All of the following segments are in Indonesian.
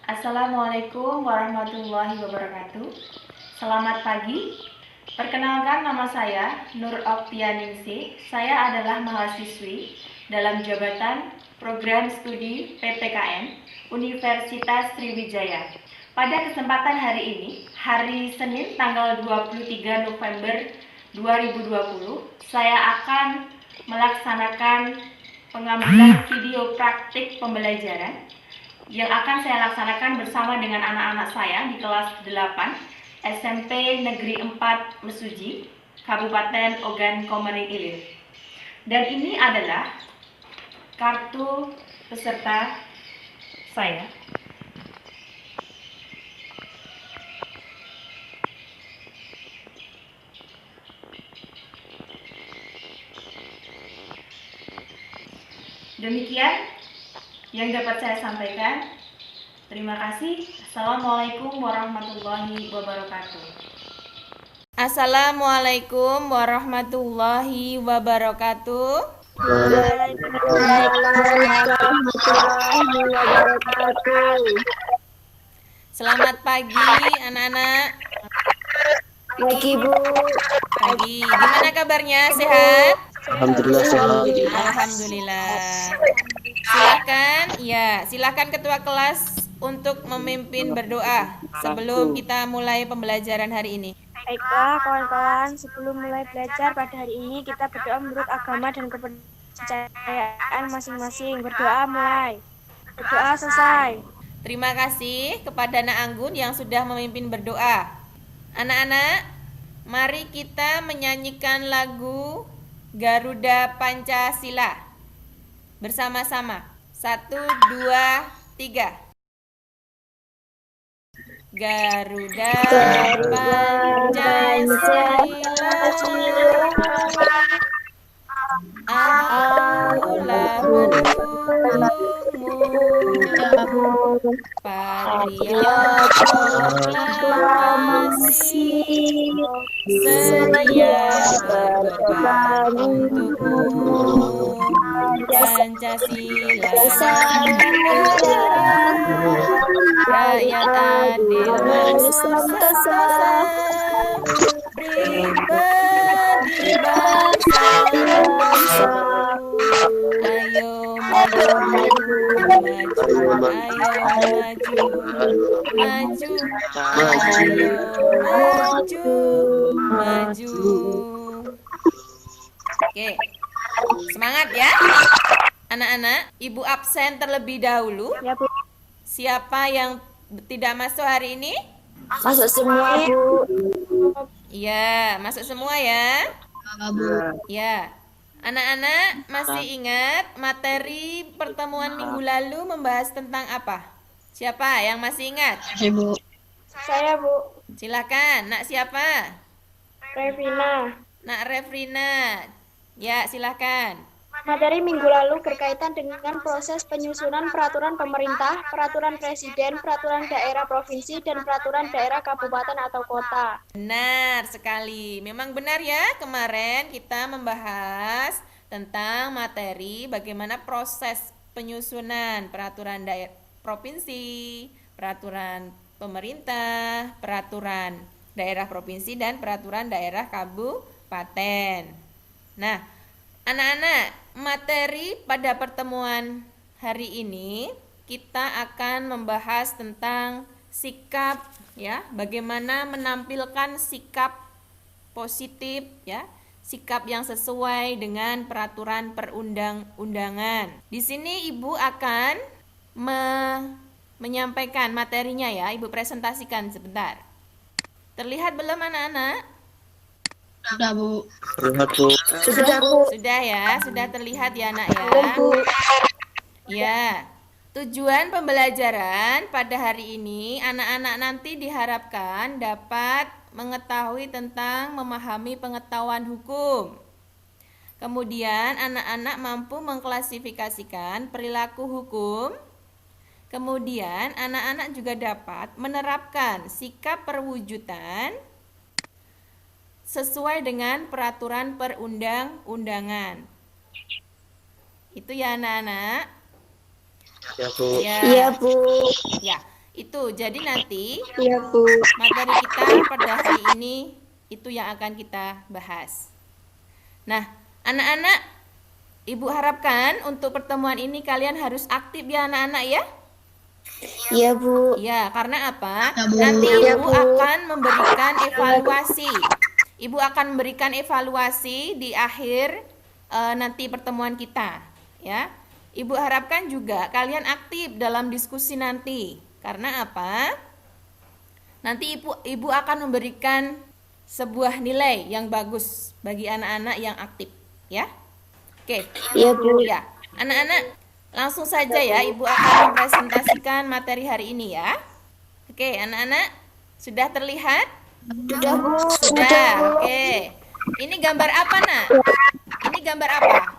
Assalamualaikum warahmatullahi wabarakatuh. Selamat pagi. Perkenalkan, nama saya Nur Oktianingsih. Saya adalah mahasiswi dalam jabatan Program Studi PPKN Universitas Sriwijaya. Pada kesempatan hari ini, hari Senin tanggal 23 November 2020, saya akan melaksanakan pengambilan video praktik pembelajaran yang akan saya laksanakan bersama dengan anak-anak saya di kelas 8 SMP Negeri 4 Mesuji, Kabupaten Ogan Komering Ilir. Dan ini adalah kartu peserta saya. Demikian yang dapat saya sampaikan. Terima kasih. Assalamualaikum warahmatullahi wabarakatuh. Assalamualaikum warahmatullahi wabarakatuh. Selamat pagi anak-anak. Pagi, Bu. Pagi. Gimana kabarnya? Sehat? Alhamdulillah sehat. Alhamdulillah. Silakan ketua kelas untuk memimpin berdoa sebelum kita mulai pembelajaran hari ini. Baiklah kawan-kawan, sebelum mulai belajar pada hari ini kita berdoa menurut agama dan kepercayaan masing-masing. Berdoa mulai. Berdoa selesai. Terima kasih kepada Nak Anggun yang sudah memimpin berdoa. Anak-anak, mari kita menyanyikan lagu Garuda Pancasila bersama-sama. 1, 2, 3. Garuda Pancasila, akulah pendukungmu, patriot proklamasi, setia berkorban untukmu. Pancasila sang negara, rakyat adil bersama-sama, pribadi bangsa. Ayo maju, maju. Oke, semangat ya anak-anak. Ibu absen terlebih dahulu. Ya, Bu. Siapa yang tidak masuk hari ini? Masuk semua, Bu. Iya, masuk semua ya. Ya. Anak-anak masih ingat materi pertemuan minggu lalu membahas tentang apa? Siapa yang masih ingat? Saya, Bu. Silakan. Nak siapa? Revina. Nak Refrina. Ya, silakan. Materi minggu lalu berkaitan dengan proses penyusunan peraturan pemerintah, peraturan presiden, peraturan daerah provinsi, dan peraturan daerah kabupaten atau kota. Benar sekali. Memang benar ya, kemarin kita membahas tentang materi bagaimana proses penyusunan peraturan daerah provinsi, peraturan pemerintah, peraturan daerah provinsi, dan peraturan daerah kabupaten. Nah, anak-anak, materi pada pertemuan hari ini kita akan membahas tentang sikap ya, bagaimana menampilkan sikap positif ya, sikap yang sesuai dengan peraturan perundang-undangan. Di sini Ibu akan menyampaikan materinya ya, Ibu presentasikan sebentar. Terlihat belum anak-anak? Sudah, Bu. Sudah, Bu. Sudah, Bu. Sudah ya, sudah terlihat ya anak ya. Bu. Ya, tujuan pembelajaran pada hari ini anak-anak nanti diharapkan dapat mengetahui tentang memahami pengetahuan hukum. Kemudian anak-anak mampu mengklasifikasikan perilaku hukum. Kemudian anak-anak juga dapat menerapkan sikap perwujudan sesuai dengan peraturan perundang-undangan. Itu ya anak-anak. Ya, Bu. Ya. Iya, Bu. Ya. Itu, jadi nanti Iya, Bu. materi kita pada hari ini itu yang akan kita bahas. Nah, anak-anak, Ibu harapkan untuk pertemuan ini kalian harus aktif ya anak-anak ya. Iya, Bu. Ya, karena apa? Ya, Bu. Nanti Iya, Ibu Bu. akan memberikan evaluasi. Ibu akan memberikan evaluasi di akhir nanti pertemuan kita, ya. Ibu harapkan juga kalian aktif dalam diskusi nanti. Karena apa? Nanti Ibu akan memberikan sebuah nilai yang bagus bagi anak-anak yang aktif, ya. Oke. Iya, Bu. Ya, anak-anak langsung saja ya, Ibu akan mempresentasikan materi hari ini ya. Oke, anak-anak sudah terlihat? Sudah, Bu. Sudah. Oke. Ini gambar apa, Nak? Ini gambar apa?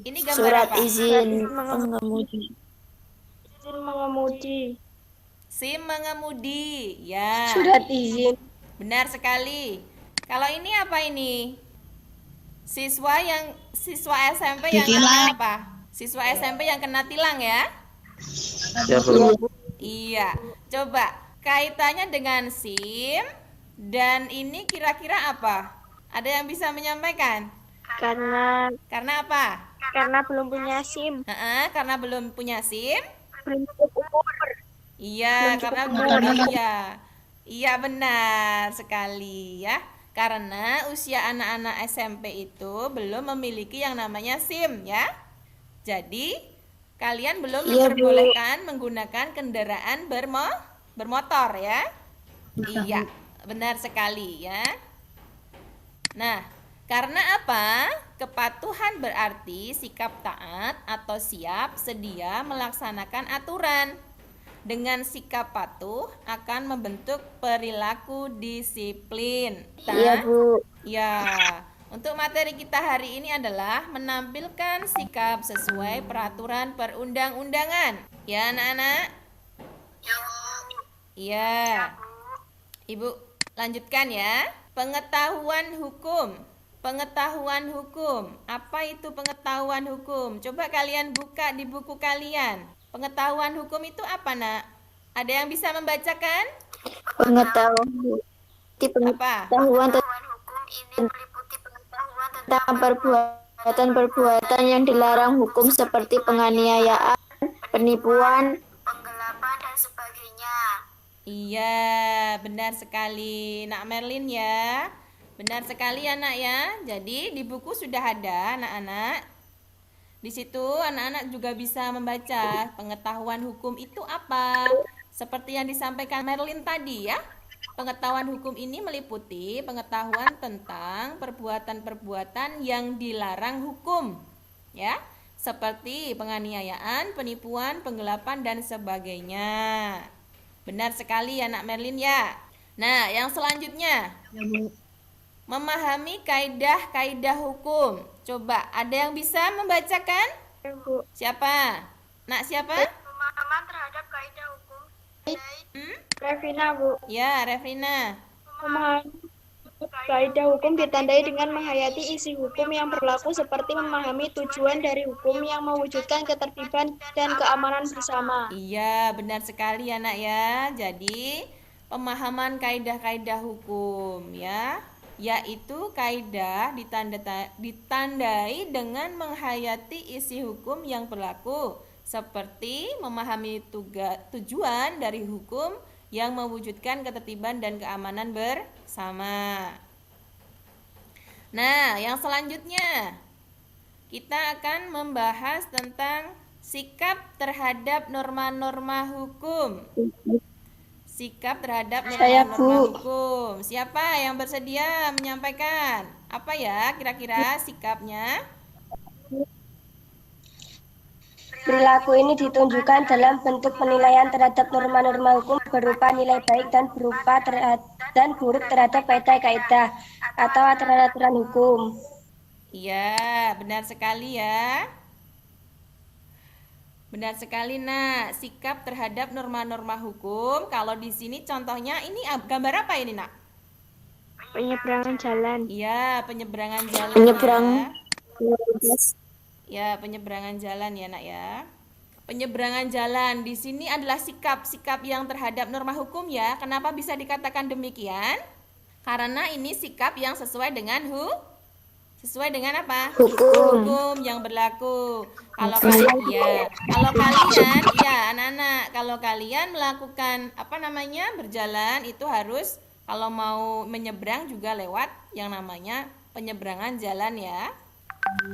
Ini gambar Surat apa? izin pengemudi. Izin mengemudi. SIM mengemudi. Ya. Surat izin. Benar sekali. Kalau ini apa ini? Siswa SMP yang kena apa? Siswa SMP yang kena tilang ya? Iya, Bu. Iya. Coba kaitannya dengan SIM dan ini kira-kira apa? Ada yang bisa menyampaikan? Karena apa? belum punya SIM. Karena belum punya SIM? Belum cukup umur. Iya, karena belum. Iya. Iya, benar sekali ya. Karena usia anak-anak SMP itu belum memiliki yang namanya SIM ya. Jadi, kalian belum Iya, Bu. diperbolehkan menggunakan kendaraan bermotor ya. Iya, benar sekali ya. Nah, karena apa? Kepatuhan berarti sikap taat atau siap sedia melaksanakan aturan. Dengan sikap patuh akan membentuk perilaku disiplin. Iya, Bu. Ya, untuk materi kita hari ini adalah menampilkan sikap sesuai peraturan perundang-undangan. Ya, anak-anak? Iya. Ibu lanjutkan ya. Pengetahuan hukum. Pengetahuan hukum. Apa itu pengetahuan hukum? Coba kalian buka di buku kalian. Pengetahuan hukum itu apa, Nak? Ada yang bisa membacakan? Pengetahuan Apa? hukum ini meliputi pengetahuan tentang perbuatan-perbuatan yang dilarang hukum seperti penganiayaan, penipuan, penggelapan, dan sebagainya. Iya, benar sekali, Nak Merlin ya. Benar sekali ya, Nak ya. Jadi di buku sudah ada, anak-anak. Di situ anak-anak juga bisa membaca pengetahuan hukum itu apa. Seperti yang disampaikan Merlin tadi ya. Pengetahuan hukum ini meliputi pengetahuan tentang perbuatan-perbuatan yang dilarang hukum. Ya, seperti penganiayaan, penipuan, penggelapan dan sebagainya. Benar sekali ya, Nak Merlin ya. Nah, yang selanjutnya. Ya, Bu. Memahami kaidah-kaidah hukum. Coba, ada yang bisa membacakan? Ya, Bu. Siapa? Nak siapa? Pemahaman terhadap kaidah hukum. Revina, Bu. Ya, Refrina. Memahami kaidah hukum ditandai dengan menghayati isi hukum yang berlaku seperti memahami tujuan dari hukum yang mewujudkan ketertiban dan keamanan bersama. Iya, benar sekali ya, Nak ya. Jadi, pemahaman kaidah-kaidah hukum ya, yaitu kaidah ditandai dengan menghayati isi hukum yang berlaku seperti memahami tujuan dari hukum yang mewujudkan ketertiban dan keamanan bersama. Nah, yang selanjutnya kita akan membahas tentang sikap terhadap norma-norma hukum. Sikap terhadap norma-norma hukum. Siapa yang bersedia menyampaikan? Apa ya kira-kira sikapnya? Perilaku ini ditunjukkan dalam bentuk penilaian terhadap norma-norma hukum berupa nilai baik dan buruk terhadap kaidah-kaidah atau aturan-aturan hukum. Iya, benar sekali ya. Benar sekali, Nak. Sikap terhadap norma-norma hukum. Kalau di sini contohnya ini gambar apa ini, Nak? Penyeberangan jalan. Iya, penyeberangan jalan. Penyeberang. Ya, penyeberangan jalan ya, Nak ya. penyeberangan jalan. Di sini adalah sikap yang terhadap norma hukum ya. Kenapa bisa dikatakan demikian? Karena ini sikap yang sesuai dengan sesuai dengan apa? Hukum yang berlaku. Kalau kalian anak-anak, kalau kalian melakukan berjalan itu harus, kalau mau menyeberang juga lewat yang namanya penyeberangan jalan ya.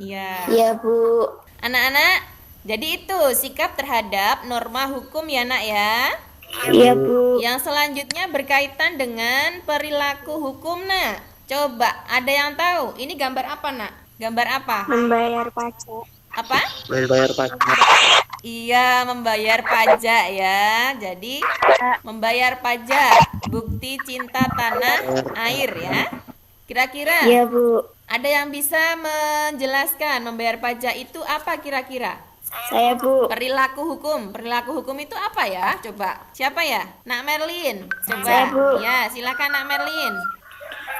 Iya. Iya, Bu. Anak-anak, jadi itu sikap terhadap norma hukum ya, Nak ya. Iya, Bu. Yang selanjutnya berkaitan dengan perilaku hukum, Nak. Coba, ada yang tahu? Ini gambar apa, Nak? Gambar apa? Membayar pajak. Apa? Membayar pajak. Iya, membayar pajak ya. Jadi, membayar pajak, bukti cinta tanah air ya. Kira-kira Iya, Bu. ada yang bisa menjelaskan membayar pajak itu apa kira-kira? Saya, Bu. Perilaku hukum itu apa ya? Coba, siapa ya? Nak Merlin. Coba. Saya, Bu. Ya, silakan Nak Merlin.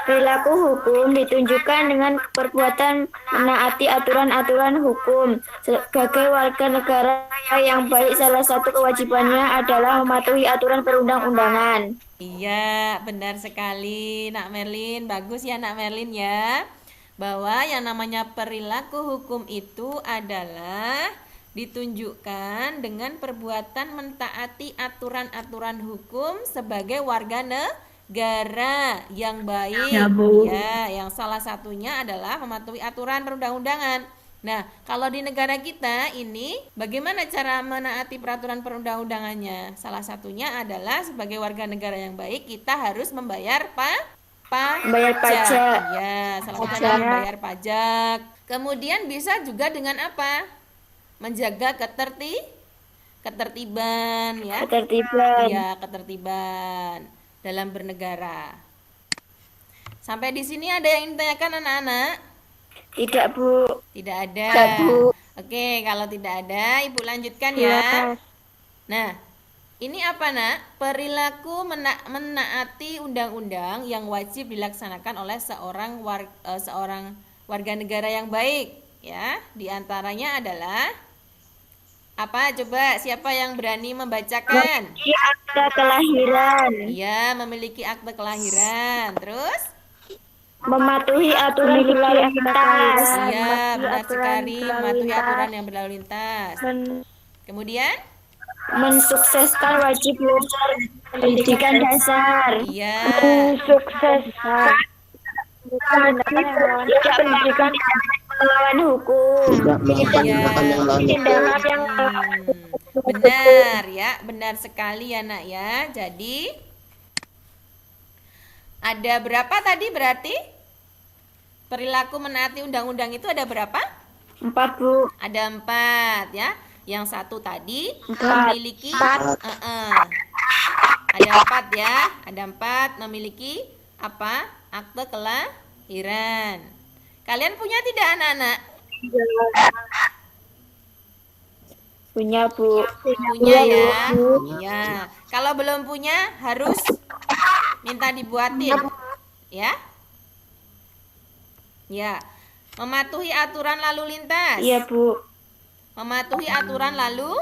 Perilaku hukum ditunjukkan dengan perbuatan menaati aturan-aturan hukum. Sebagai warga negara yang baik, salah satu kewajibannya adalah mematuhi aturan perundang-undangan. Iya, benar sekali Nak Merlin. Bagus ya Nak Merlin ya. Bahwa yang namanya perilaku hukum itu adalah ditunjukkan dengan perbuatan mentaati aturan-aturan hukum sebagai warga negara yang baik. Ya, Bu. Ya, yang salah satunya adalah mematuhi aturan perundang-undangan. Nah, kalau di negara kita ini bagaimana cara menaati peraturan perundang-undangannya? Salah satunya adalah sebagai warga negara yang baik kita harus membayar Membayar pajak. Ya, salah satunya membayar pajak. Kemudian bisa juga dengan apa? Menjaga ketertiban ya. Ketertiban. Ya, ketertiban dalam bernegara. Sampai di sini ada yang ditanyakan anak-anak? Tidak, Bu. Tidak ada. Tidak, Bu. Oke, kalau tidak ada, Ibu lanjutkan Iya. ya. Nah, ini apa, Nak? Perilaku menaati undang-undang yang wajib dilaksanakan oleh seorang warga negara yang baik, ya. Di antaranya adalah apa? Coba siapa yang berani membacakan? Akta kelahiran. Iya, memiliki akte kelahiran. Terus? Mematuhi aturan berlalu lintas. Iya, benar sekali, mematuhi aturan yang berlalu lintas. Kemudian? Mensukseskan wajib belajar pendidikan dasar. Iya. Mensukseskan pendidikan melawan hukum. Tidak melakukan Iya. tindakan yang lain. Tindakan yang Benar ya, benar sekali ya Nak ya. Jadi ada berapa tadi berarti? Perilaku menaati undang-undang itu ada berapa? 4, Bu. Ada 4 ya. Yang satu tadi Empat. memiliki ada 4 ya. Ada 4 memiliki apa? Akte kelahiran. Kalian punya tidak anak-anak? Punya, Bu. Punya ya. Iya. Kalau belum punya harus minta dibuatin. Ya. Ya. Mematuhi aturan lalu lintas. Iya, Bu. Mematuhi aturan lalu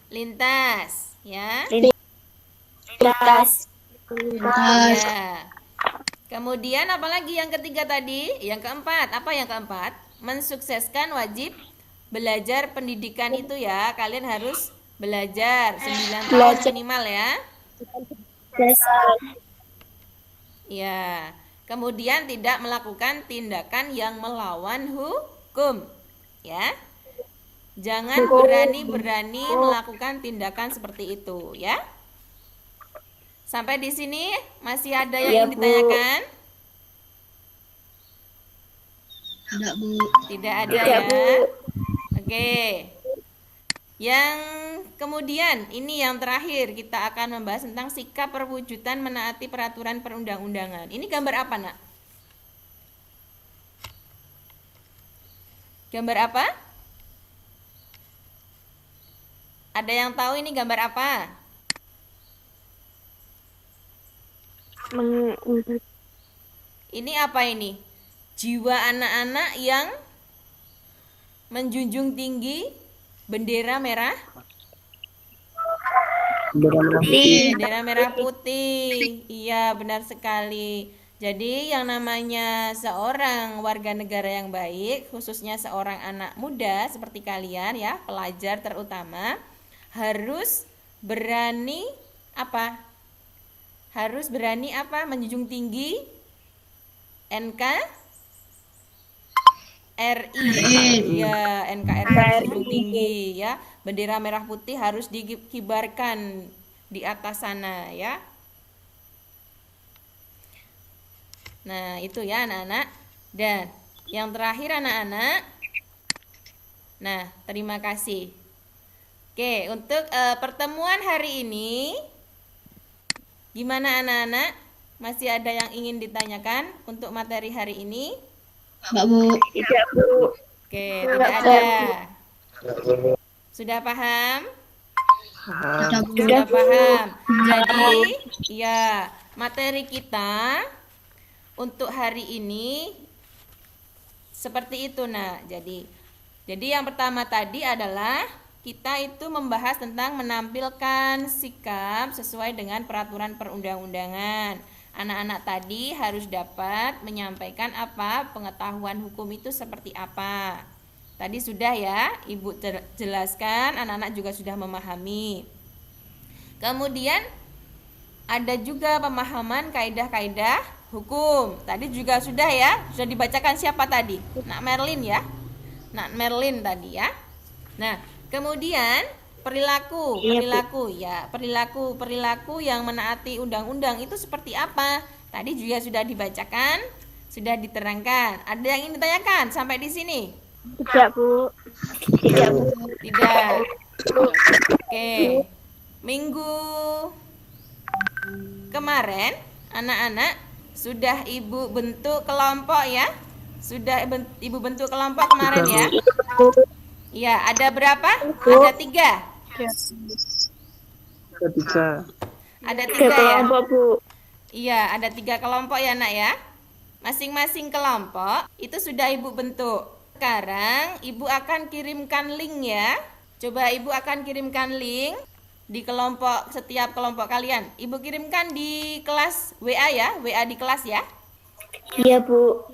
lintas, ya. Lintas. Ya. Kemudian apalagi yang ketiga tadi? Yang keempat, apa yang keempat? Mensukseskan wajib belajar pendidikan itu ya. Kalian harus belajar 9 tahun minimal ya. Dasar. Ya. Kemudian tidak melakukan tindakan yang melawan hukum, ya. Jangan berani-berani melakukan tindakan seperti itu, ya. Sampai di sini masih ada yang Ya, ingin ditanyakan? Tidak, Bu. Tidak ada Tidak, ya. Bu. Oke. Yang kemudian ini yang terakhir kita akan membahas tentang sikap perwujudan menaati peraturan perundang-undangan. Ini gambar apa, Nak? Gambar apa? Ada yang tahu ini gambar apa? Ini apa ini? Jiwa anak-anak yang menjunjung tinggi bendera merah Bendera merah putih. Bendera merah putih. Iya, benar sekali. Jadi yang namanya seorang warga negara yang baik, khususnya seorang anak muda seperti kalian ya, pelajar terutama, harus berani apa? Harus berani apa? Menjunjung tinggi NKRI. Ya, NKRI harus dijunjung tinggi ya. Bendera merah putih harus dikibarkan di atas sana ya. Nah, itu ya anak-anak. Dan yang terakhir anak-anak. Nah, terima kasih. Oke, untuk pertemuan hari ini gimana anak-anak? Masih ada yang ingin ditanyakan untuk materi hari ini? Enggak, Bu. Tidak, Bu. Oke, tidak ada. Sudah paham? Sudah, Bu. Sudah paham. Jadi, ya, materi kita untuk hari ini seperti itu, nah. Jadi yang pertama tadi adalah kita itu membahas tentang menampilkan sikap sesuai dengan peraturan perundang-undangan. Anak-anak tadi harus dapat menyampaikan apa pengetahuan hukum itu seperti apa. Tadi sudah ya, Ibu jelaskan, anak-anak juga sudah memahami. Kemudian ada juga pemahaman kaidah-kaidah hukum. Tadi juga sudah ya, sudah dibacakan siapa tadi? Nak Merlin ya. Nak Merlin tadi ya. Nah, kemudian perilaku yang menaati undang-undang itu seperti apa? Tadi juga sudah dibacakan, sudah diterangkan. Ada yang ingin ditanyakan sampai di sini? Tidak, Bu. Tidak, Bu. Tidak. Oke. Minggu kemarin anak-anak sudah Ibu bentuk kelompok ya? Sudah Ibu bentuk kelompok kemarin ya? Iya, ada berapa? Ada 3. Ada 3 ya? Kelompok, Bu. Iya, ada 3 kelompok ya nak ya? Masing-masing kelompok itu sudah Ibu bentuk. Sekarang Ibu akan kirimkan link ya. Coba Ibu akan kirimkan link di kelompok, setiap kelompok kalian. Ibu kirimkan di kelas WA ya, WA di kelas ya. Iya, Bu.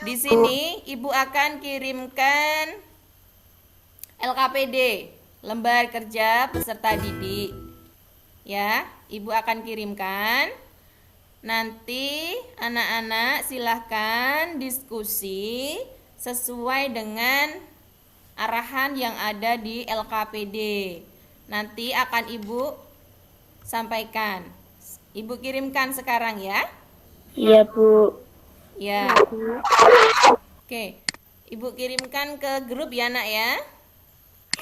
Di sini Ibu akan kirimkan LKPD, lembar kerja peserta didik. Ya, Ibu akan kirimkan. Nanti anak-anak silahkan diskusi sesuai dengan arahan yang ada di LKPD. Nanti akan Ibu sampaikan. Ibu kirimkan sekarang ya. Iya, Bu. Ya. Oke. Ibu kirimkan ke grup ya, Nak ya.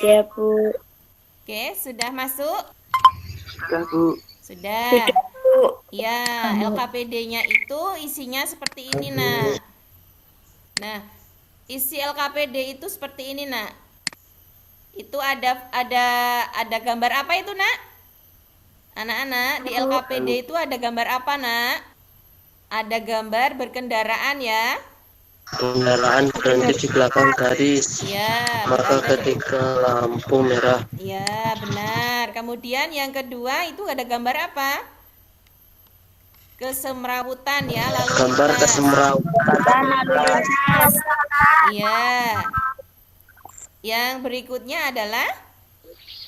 Iya, Bu. Oke, sudah masuk? Sudah, Bu. Sudah. Bu. Ya, LKPD-nya itu isinya seperti ini, Nak. Nah, isi LKPD itu seperti ini, Nak. Itu ada gambar apa itu, Nak? Anak-anak, di LKPD itu ada gambar apa, Nak? Ada gambar berkendaraan ya. Kendaraan berhenti di belakang garis. Ya, Maka berada- ketika lampu merah. ya, benar. Kemudian yang kedua itu ada gambar apa? Kesemrawutan ya, lalu Gambar lintas. kesemrawutan. Iya. Yang berikutnya adalah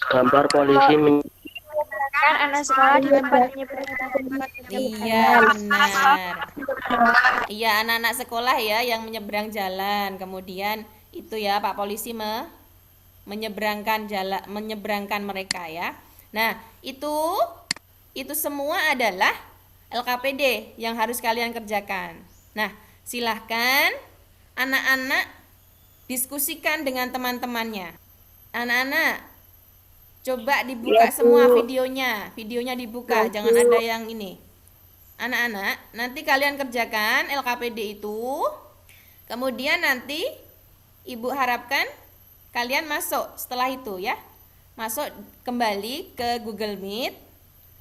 Gambar polisi Kan anak sekolah di tempat iya, benar. Iya, anak-anak sekolah ya yang menyeberang jalan. Kemudian itu ya Pak Polisi menyeberangkan mereka ya. Nah, itu semua adalah LKPD yang harus kalian kerjakan. Nah, silahkan anak-anak diskusikan dengan teman-temannya. Anak-anak, coba dibuka semua videonya dibuka, jangan ada yang ini. Anak-anak, nanti kalian kerjakan LKPD itu, kemudian nanti Ibu harapkan kalian masuk setelah itu ya, masuk kembali ke Google Meet,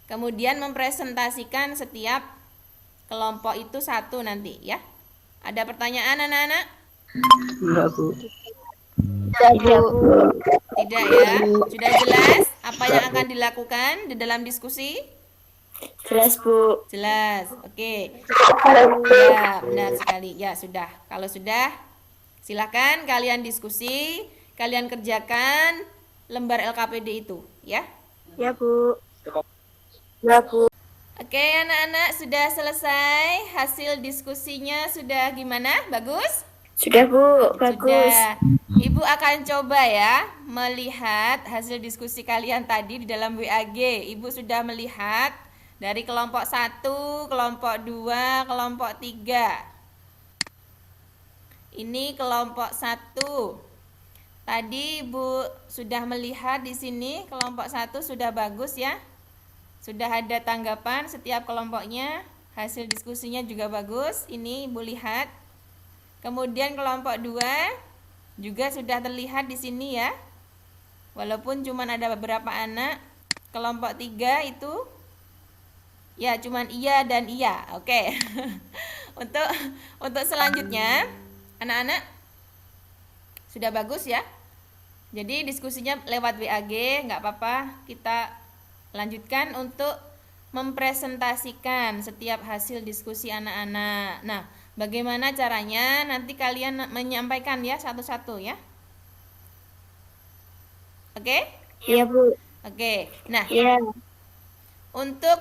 kemudian mempresentasikan setiap kelompok itu satu nanti ya. Ada pertanyaan anak-anak? Enggak, Bu. Tidak, Bu. Tidak ya. Sudah jelas apa yang akan dilakukan di dalam diskusi? Jelas, Bu. Jelas. Oke. Ya, benar sekali. Ya, sudah. Kalau sudah, silakan kalian diskusi, kalian kerjakan lembar LKPD itu, ya. Ya, Bu. Ya, Bu. Oke, anak-anak sudah selesai. Hasil diskusinya sudah gimana? Bagus? Sudah, Bu. Bagus. Sudah. Ibu akan coba ya melihat hasil diskusi kalian tadi di dalam WAG. Ibu sudah melihat dari kelompok 1, kelompok 2, kelompok 3. Ini kelompok 1. Tadi Ibu sudah melihat di sini kelompok 1 sudah bagus ya. Sudah ada tanggapan setiap kelompoknya. Hasil diskusinya juga bagus. Ini Ibu lihat. Kemudian kelompok 2 juga sudah terlihat di sini ya. Walaupun cuma ada beberapa anak. Kelompok 3 itu ya cuman iya dan iya. Oke. Untuk selanjutnya anak-anak sudah bagus ya. Jadi diskusinya lewat WAG, nggak apa-apa. Kita lanjutkan untuk mempresentasikan setiap hasil diskusi anak-anak. Nah, bagaimana caranya? Nanti kalian menyampaikan ya satu-satu ya. Oke? Iya, Bu. Oke. Nah, Iya. untuk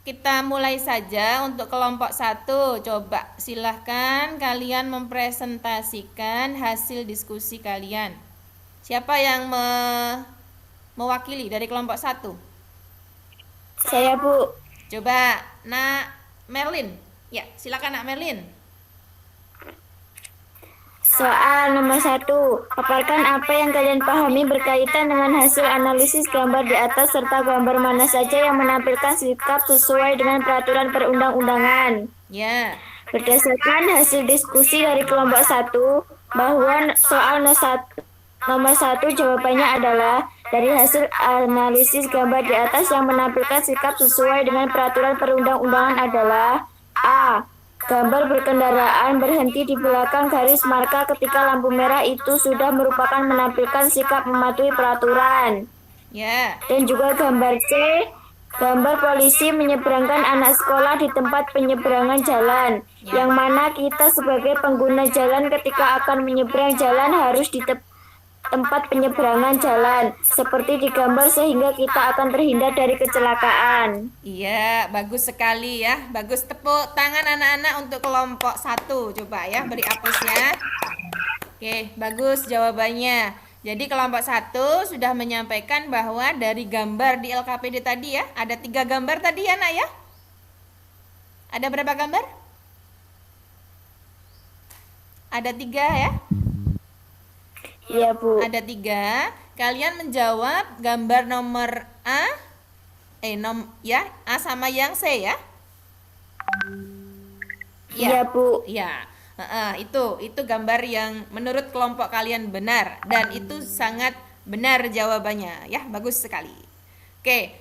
kita mulai saja untuk kelompok 1. Coba silahkan kalian mempresentasikan hasil diskusi kalian. Siapa yang mewakili dari kelompok 1? Saya, Bu. Coba Nak Merlin. Ya, silakan Nak Merlin. Soal nomor 1. Paparkan apa yang kalian pahami berkaitan dengan hasil analisis gambar di atas serta gambar mana saja yang menampilkan sikap sesuai dengan peraturan perundang-undangan. Ya. Berdasarkan hasil diskusi dari kelompok 1, bahwa soal nomor 1 jawabannya adalah dari hasil analisis gambar di atas yang menampilkan sikap sesuai dengan peraturan perundang-undangan adalah A. Gambar berkendaraan berhenti di belakang garis marka ketika lampu merah itu sudah merupakan menampilkan sikap mematuhi peraturan. Ya. Dan juga gambar C, gambar polisi menyeberangkan anak sekolah di tempat penyeberangan jalan, yang mana kita sebagai pengguna jalan ketika akan menyeberang jalan harus di tempat penyeberangan jalan, seperti digambar sehingga kita akan terhindar dari kecelakaan. Iya, bagus sekali ya. Bagus, tepuk tangan anak-anak untuk kelompok 1. Coba ya, beri aplusnya. Oke, bagus jawabannya. Jadi kelompok 1 sudah menyampaikan bahwa dari gambar di LKPD tadi ya, ada 3 gambar tadi ya, Nak ya? Ada berapa gambar? Ada 3 ya? Iya, Bu. Ada 3. Kalian menjawab gambar nomor A. A sama yang C ya? Iya, Bu. Ya. Itu gambar yang menurut kelompok kalian benar dan itu sangat benar jawabannya ya, bagus sekali. Oke,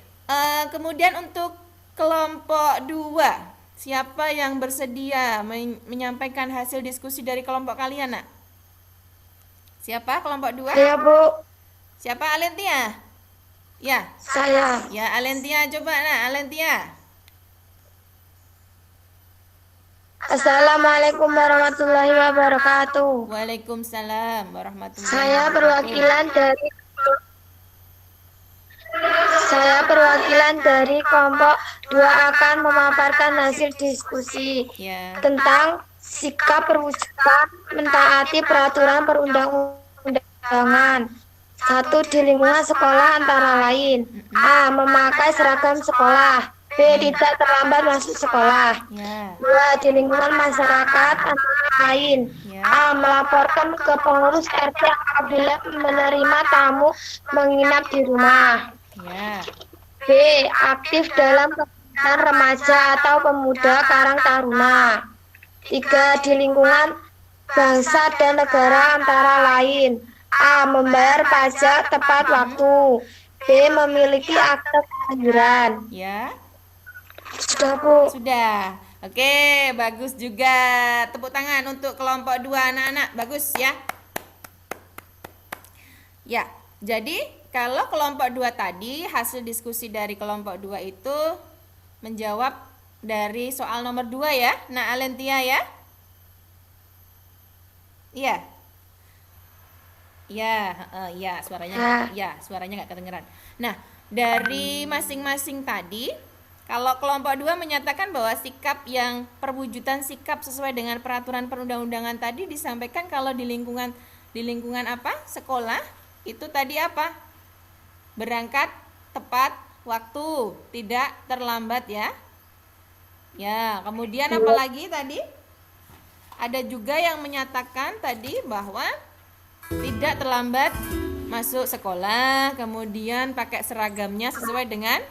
kemudian untuk kelompok 2, siapa yang bersedia menyampaikan hasil diskusi dari kelompok kalian, Nak? Siapa kelompok 2? Saya, Bu. Siapa, Alentia? Ya. Saya. Ya, Alentia, coba Nak, Alentia. Assalamualaikum warahmatullahi wabarakatuh. Waalaikumsalam warahmatullahi Saya wabarakatuh. perwakilan dari kelompok 2 akan memaparkan hasil diskusi Ya. tentang sikap perwujudan mentaati peraturan perundang-undangan. 1. Di lingkungan sekolah antara lain. A. Memakai seragam sekolah. B. Tidak terlambat masuk sekolah. Ya. 2. Di lingkungan masyarakat antara lain. Ya. A. Melaporkan ke pengurus RT apabila menerima tamu menginap di rumah. Ya. B. Aktif dalam kegiatan remaja atau pemuda Karang Taruna. 3. Di lingkungan bangsa dan negara antara lain. A. Membayar pajak tepat waktu. B. Memiliki akte kelahiran. Ya. Sudah, Bu. Sudah. Oke, bagus juga. Tepuk tangan untuk kelompok 2 anak-anak. Bagus ya. Ya. Jadi kalau kelompok 2 tadi, hasil diskusi dari kelompok 2 itu menjawab dari soal nomor 2 ya. Nah, Alentia ya. Iya. Ya, suaranya nggak kedengeran. Nah, dari masing-masing tadi, kalau kelompok 2 menyatakan bahwa sikap yang perwujudan sikap sesuai dengan peraturan perundang-undangan tadi disampaikan kalau di lingkungan apa? Sekolah, itu tadi apa? Berangkat tepat waktu, tidak terlambat ya. Ya, kemudian apa lagi tadi? Ada juga yang menyatakan tadi bahwa tidak terlambat masuk sekolah, kemudian pakai seragamnya sesuai dengan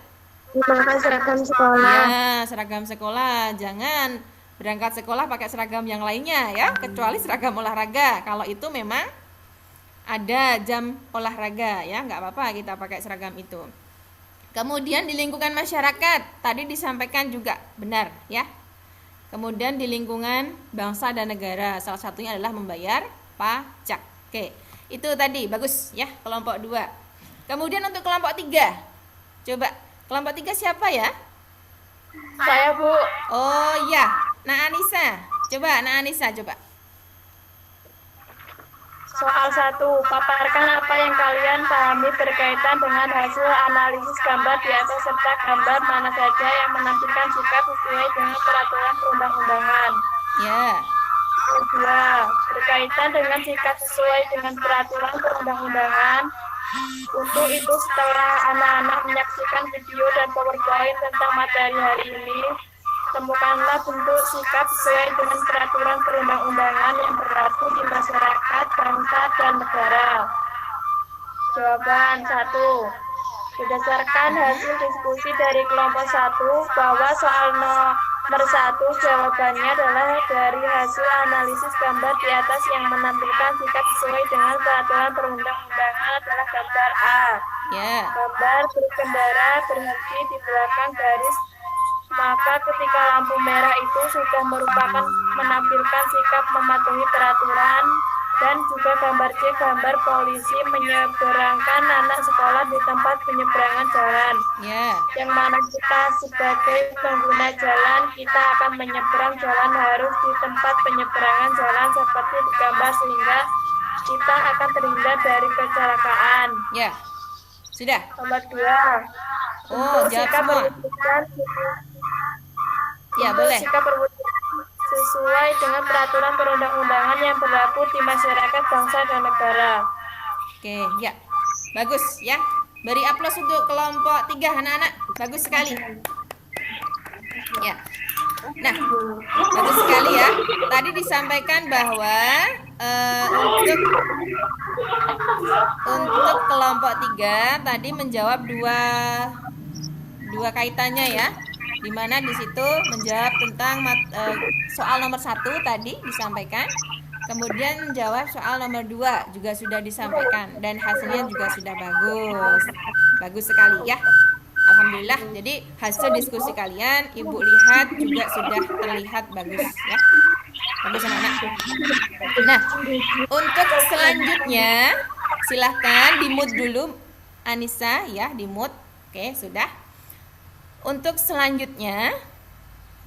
Memakai seragam sekolah. ya, seragam sekolah. Jangan berangkat sekolah pakai seragam yang lainnya ya, kecuali seragam olahraga. Kalau itu memang ada jam olahraga ya, nggak apa-apa kita pakai seragam itu. Kemudian di lingkungan masyarakat tadi disampaikan juga benar ya. Kemudian di lingkungan bangsa dan negara, salah satunya adalah membayar pajak. Oke, itu tadi bagus ya kelompok 2. Kemudian untuk kelompok 3, coba kelompok 3 siapa ya? Saya, Bu. Oh iya, Anissa. Coba Anissa coba. Soal 1, paparkan apa yang kalian pahami berkaitan dengan hasil analisis gambar di atas serta gambar mana saja yang menampilkan sikap sesuai dengan peraturan perundang-undangan. Ya. 2, berkaitan dengan sikap sesuai dengan peraturan perundang-undangan. Untuk itu setelah anak-anak menyaksikan video dan PowerPoint tentang materi hari ini, temukanlah bentuk sikap sesuai dengan peraturan perundang-undangan yang berlaku di masyarakat, bangsa, dan negara. Jawaban 1. Berdasarkan hasil diskusi dari kelompok 1 bahwa soal nomor 1 jawabannya adalah dari hasil analisis gambar di atas yang menampilkan sikap sesuai dengan peraturan perundang-undangan adalah gambar A. Ya. Gambar berkendara berhenti di belakang garis, maka ketika lampu merah itu sudah merupakan menampilkan sikap mematuhi peraturan. Dan juga gambar C, gambar polisi menyeberangkan anak sekolah di tempat penyeberangan jalan. Ya. Yang mana kita sebagai pengguna jalan, kita akan menyeberang jalan harus di tempat penyeberangan jalan seperti di gambar sehingga kita akan terhindar dari kecelakaan. Ya. Sudah. Nomor 2. Oh, jawab semua. Ya, boleh. Sikap perwujudan sesuai dengan peraturan perundang-undangan yang berlaku di masyarakat, bangsa, dan negara. Oke, ya. Bagus ya. Beri aplaus untuk kelompok 3 anak-anak. Bagus sekali. Ya. Nah, bagus sekali ya. Tadi disampaikan bahwa untuk kelompok 3 tadi menjawab dua kaitannya ya. Di mana di situ menjawab tentang soal nomor 1 tadi disampaikan, kemudian menjawab soal nomor 2 juga sudah disampaikan dan hasilnya juga sudah bagus sekali ya. Alhamdulillah. Jadi hasil diskusi kalian Ibu lihat juga sudah terlihat bagus ya. Bagus anak-anak. Nah, untuk selanjutnya silahkan di-mute dulu Anissa ya, di-mute. Oke, sudah. Untuk selanjutnya,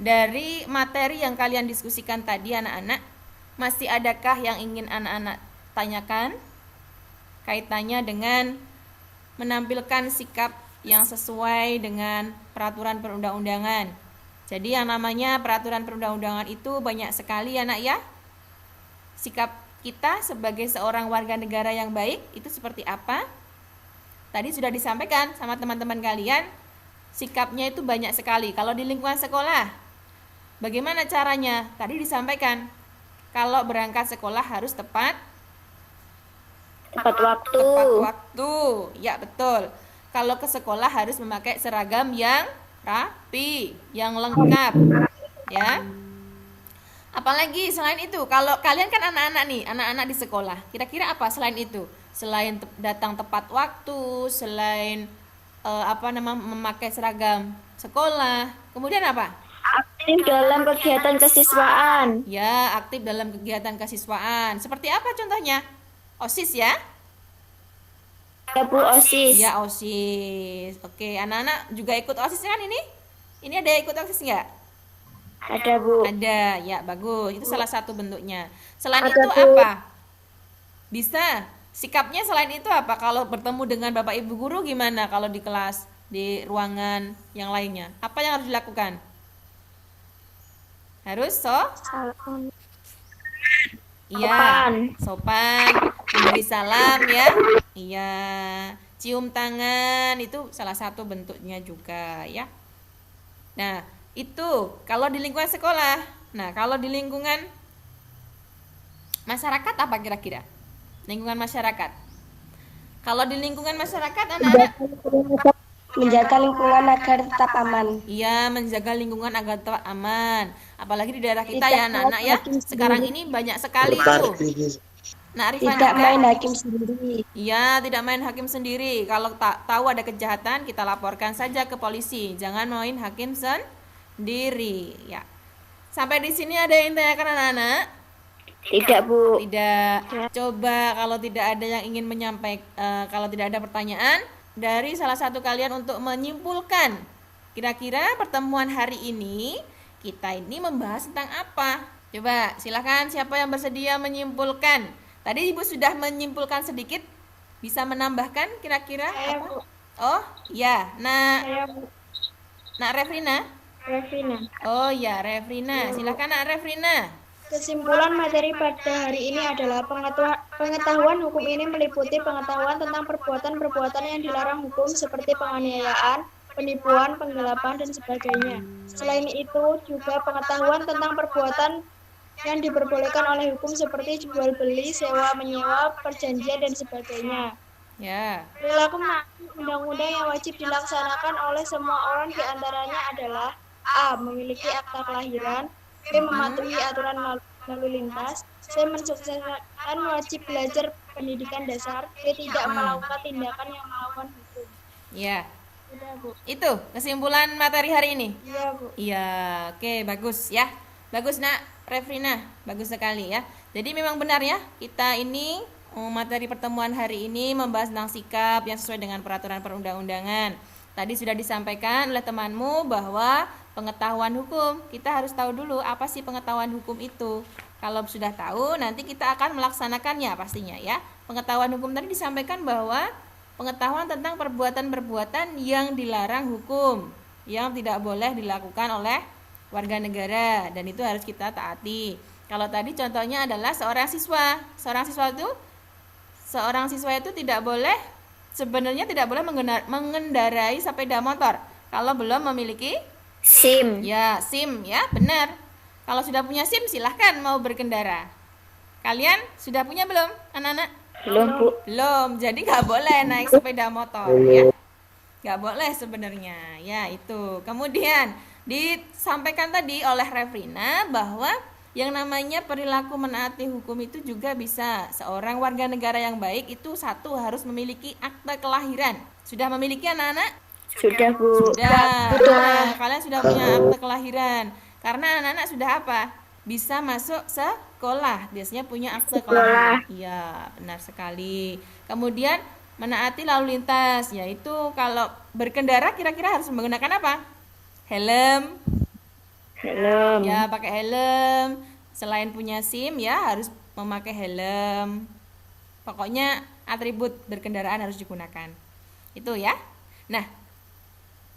dari materi yang kalian diskusikan tadi anak-anak, masih adakah yang ingin anak-anak tanyakan kaitannya dengan menampilkan sikap yang sesuai dengan peraturan perundang-undangan? Jadi yang namanya peraturan perundang-undangan itu banyak sekali anak ya. Sikap kita sebagai seorang warga negara yang baik itu seperti apa? Tadi sudah disampaikan sama teman-teman kalian. Sikapnya itu banyak sekali. Kalau di lingkungan sekolah, bagaimana caranya? Tadi disampaikan, kalau berangkat sekolah harus tepat waktu. Ya, betul. Kalau ke sekolah harus memakai seragam yang rapi, yang lengkap. Ya. Apalagi selain itu, kalau kalian kan anak-anak nih, anak-anak di sekolah. Kira-kira apa selain itu? Selain datang tepat waktu, selain memakai seragam sekolah, kemudian apa? Aktif dalam kegiatan kesiswaan. Ya, aktif dalam kegiatan kesiswaan. Seperti apa contohnya? OSIS ya? Bu, OSIS. Ya, OSIS. Oke, anak-anak juga ikut OSIS kan ini? Ini ada yang ikut OSIS nggak? Ada Bu. Ada, ya bagus. Itu salah satu bentuknya. Selain Ada, itu Bu. apa? Bisa. Sikapnya selain itu apa? Kalau bertemu dengan Bapak Ibu guru gimana? Kalau di kelas, di ruangan yang lainnya, apa yang harus dilakukan? Harus iya, sopan, memberi salam ya. Iya, cium tangan itu salah satu bentuknya juga ya. Nah, itu kalau di lingkungan sekolah. Nah, kalau di lingkungan masyarakat apa kira-kira? Lingkungan masyarakat. Kalau di lingkungan masyarakat anak-anak Menjaga lingkungan agar tetap aman. iya, menjaga lingkungan agar tetap aman. Apalagi di daerah kita Tidak ya anak-anak ya. main hakim Sekarang sendiri. ini banyak sekali tuh. Berparkir. Nah, Arifan Tidak juga. main hakim sendiri. Iya, tidak main hakim sendiri. Kalau tak tahu ada kejahatan, kita laporkan saja ke polisi. Jangan main hakim sendiri. Ya. Sampai di sini ada yang tanyakan anak-anak? Tidak Bu. Tidak. Coba kalau tidak ada yang ingin menyampaikan, kalau tidak ada pertanyaan dari salah satu kalian untuk menyimpulkan. Kira-kira pertemuan hari ini kita ini membahas tentang apa? Coba silakan siapa yang bersedia menyimpulkan. Tadi Ibu sudah menyimpulkan sedikit. Bisa menambahkan kira-kira Saya, apa? Bu. Oh, ya. Nah, Saya, Bu. Nak Refrina. Revina. Oh ya, Refrina. Silakan Nak Refrina. Kesimpulan materi pada hari ini adalah pengetahuan hukum ini meliputi pengetahuan tentang perbuatan-perbuatan yang dilarang hukum seperti penganiayaan, penipuan, penggelapan, dan sebagainya. Selain itu, juga pengetahuan tentang perbuatan yang diperbolehkan oleh hukum seperti jual beli, sewa menyewa, perjanjian, dan sebagainya. Ya. Perilaku menaati undang-undang yang wajib dilaksanakan oleh semua orang diantaranya adalah A. Memiliki akta kelahiran, B. Mematuhi aturan lalu lintas, C. Mensukseskan wajib belajar pendidikan dasar, D. Tidak melakukan tindakan yang melawan hukum. Ya. Sudah, Bu. Itu kesimpulan materi hari ini. Iya, Bu. Iya, oke, bagus ya. Bagus Nak Refrina, bagus sekali ya. Jadi memang benar ya, kita ini materi pertemuan hari ini membahas tentang sikap yang sesuai dengan peraturan perundang-undangan. Tadi sudah disampaikan oleh temanmu bahwa pengetahuan hukum, kita harus tahu dulu apa sih pengetahuan hukum itu. Kalau sudah tahu, nanti kita akan melaksanakannya pastinya ya. Pengetahuan hukum tadi disampaikan bahwa pengetahuan tentang perbuatan-perbuatan yang dilarang hukum, yang tidak boleh dilakukan oleh warga negara, dan itu harus kita taati. Kalau tadi contohnya adalah seorang siswa itu tidak boleh, sebenarnya tidak boleh mengendarai sepeda motor kalau belum memiliki SIM. ya SIM ya, benar. Kalau sudah punya SIM silahkan mau berkendara. Kalian sudah punya belum anak-anak? Belum Bu. Belum, jadi nggak boleh naik sepeda motor ya. Nggak boleh sebenarnya ya itu. Kemudian disampaikan tadi oleh Refrina bahwa yang namanya perilaku menaati hukum itu juga bisa. Seorang warga negara yang baik itu satu harus memiliki akta kelahiran. Sudah memiliki anak-anak? Sudah Bu. Sudah. Nah, kalian sudah punya akta kelahiran. Karena anak-anak sudah apa? Bisa masuk sekolah. Biasanya punya akta kelahiran. Iya, benar sekali. Kemudian menaati lalu lintas, yaitu kalau berkendara kira-kira harus menggunakan apa? Helm. Helm. Ya, pakai helm. Selain punya SIM ya harus memakai helm. Pokoknya atribut berkendaraan harus digunakan. Itu ya. Nah,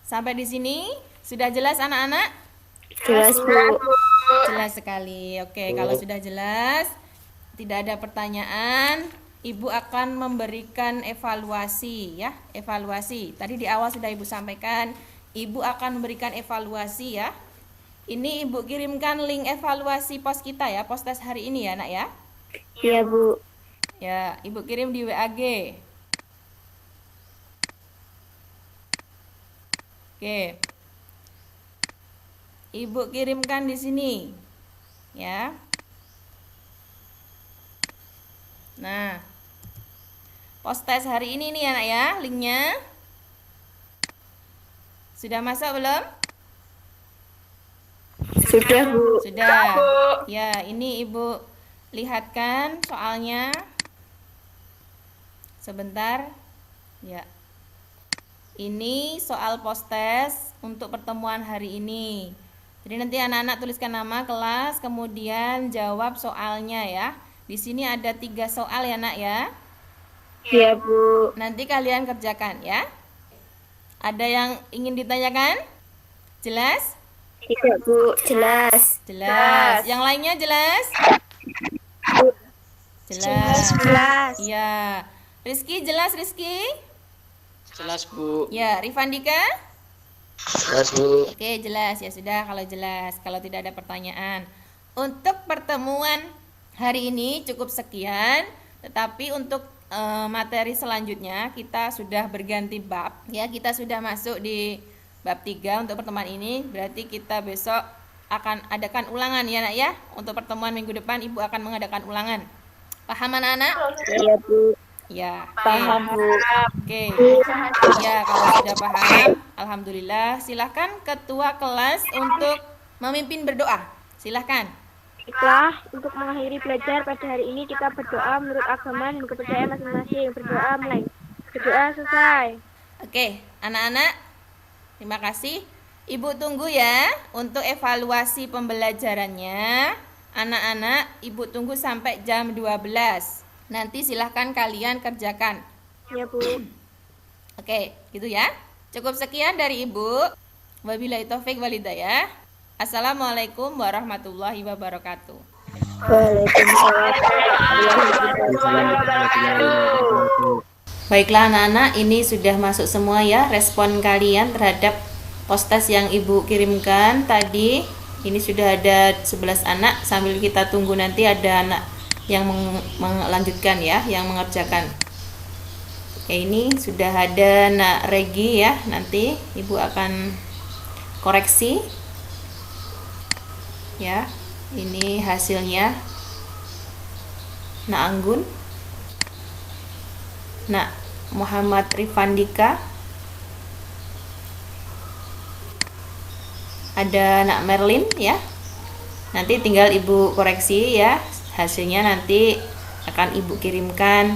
sampai di sini sudah jelas anak-anak? Jelas Bu. Jelas sekali. Oke, kalau sudah jelas, tidak ada pertanyaan, Ibu akan memberikan evaluasi ya, evaluasi. Tadi di awal sudah Ibu sampaikan, Ibu akan memberikan evaluasi ya. Ini Ibu kirimkan link evaluasi pos kita ya, pos tes hari ini ya, Nak ya. Iya Bu. Ya, Ibu kirim di WAG. Oke. Ibu kirimkan di sini. Ya. Nah, pos tes hari ini nih anak ya, linknya. Sudah masuk belum? Sudah Bu. Sudah. Ya, ini Ibu lihatkan soalnya. Sebentar. Ya. Ini soal post-test untuk pertemuan hari ini. Jadi nanti anak-anak tuliskan nama kelas, kemudian jawab soalnya ya. Di sini ada 3 soal ya nak ya. Iya, Bu. Nanti kalian kerjakan ya. Ada yang ingin ditanyakan? Jelas? Tidak, Bu. Jelas. Jelas. Yang lainnya jelas? Jelas. Jelas. Iya. Rizky jelas Rizky? Jelas, Bu. Ya, Rifandika? Jelas, Bu. Oke, jelas ya sudah kalau jelas. Kalau tidak ada pertanyaan. Untuk pertemuan hari ini cukup sekian, tetapi untuk materi selanjutnya kita sudah berganti bab. Ya, kita sudah masuk di bab 3 untuk pertemuan ini. Berarti kita besok akan adakan ulangan ya nak ya. Untuk pertemuan minggu depan Ibu akan mengadakan ulangan. Paham anak-anak? Iya, Bu. Ya. Paham, Bu. Oke. Ya, kalau sudah paham, alhamdulillah. Silahkan ketua kelas untuk memimpin berdoa. Silahkan. Baiklah, untuk mengakhiri belajar pada hari ini kita berdoa menurut agama dan kepercayaan masing-masing. Berdoa mulai. Berdoa selesai. Oke, anak-anak, terima kasih. Ibu tunggu ya untuk evaluasi pembelajarannya. Anak-anak, Ibu tunggu sampai jam 12. Nanti silahkan kalian kerjakan. Ya, Bu. Oke, gitu ya. Cukup sekian dari Ibu. Wabillahi taufik walhidayah. Assalamualaikum warahmatullahi wabarakatuh. Baiklah anak-anak, ini sudah masuk semua ya respon kalian terhadap post-test yang Ibu kirimkan tadi. Ini sudah ada 11 anak, sambil kita tunggu nanti ada anak yang melanjutkan ya, yang mengerjakan. Oke, ini sudah ada Nak Regi ya, nanti Ibu akan koreksi. Ya, ini hasilnya. Nak Anggun, Nak Muhammad Rifandika, ada Nak Merlin ya. Nanti tinggal Ibu koreksi ya. Hasilnya nanti akan Ibu kirimkan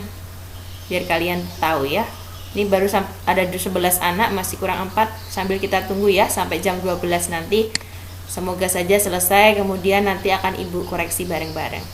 biar kalian tahu ya. Ini baru ada 11 anak, masih kurang 4. Sambil kita tunggu ya sampai jam 12 nanti. Semoga saja selesai, kemudian nanti akan Ibu koreksi bareng-bareng.